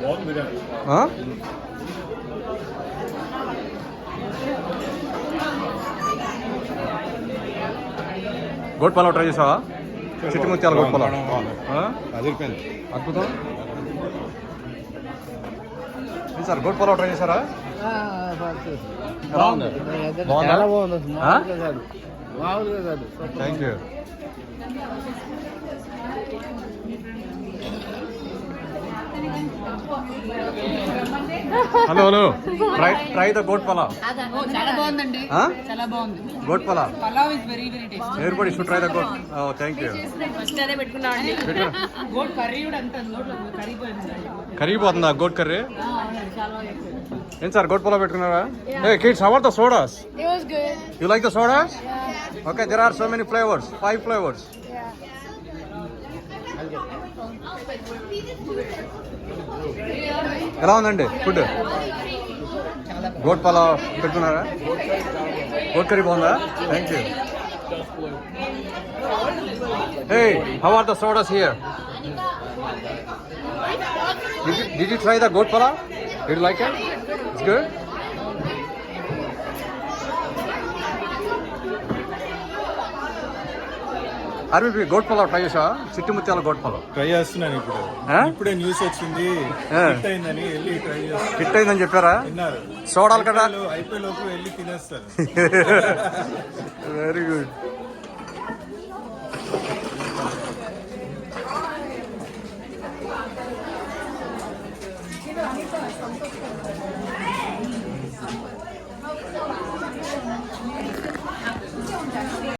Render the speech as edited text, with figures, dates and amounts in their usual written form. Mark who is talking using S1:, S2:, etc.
S1: Goat pulao try చేసావా? చిట్టి ముత్యాల గోట్ పలావ్ అద్భుతం. సార్ గోట్ పలావ్ ట్రై చేశారా? Thank you. Hello hello, try the goat pulao.
S2: చాలా బాగుందండి, చాలా బాగుంది.
S1: Goat pulao
S2: is very very tasty.
S1: Everybody should try the goat. Thank you.
S2: First అదే పెట్టుకున్నామండి. గోట్ కర్రీ కూడా అంత నోట్లో
S1: కరిగిపోతుందా గోట్ కర్రీ?
S2: చాలా
S1: ఏం సార్ గోట్ పలావ్ పెట్టుకున్నారా? Hey kids, how are the sodas?
S3: It was good.
S1: You like the sodas?
S3: Yeah.
S1: Okay, there are so many flavors. 5 flavors.
S3: Yeah.
S1: ఎలా ఉందండి ఫుడ్? గోట్ పలావ్ పెట్టుకున్నారా? గోట్ కర్రీ బాగుందా? Thank you. Hey, how are the sodas here? Did you try the goat palav? Did you like it? It's good. అరవి goat pulao try చేసా? చిట్టి ముత్యాల goat pulao
S4: try చేస్తున్నాను ఇప్పుడే న్యూస్ వచ్చింది హిట్ అయిందని వెళ్ళి ట్రై చేస్తాను.
S1: హిట్ అయిందని చెప్పారా?
S4: విన్నారు.
S1: సోడాలు కదా
S4: అయిపోయేలోపు వెళ్ళి తినేస్తారు.
S1: Very good.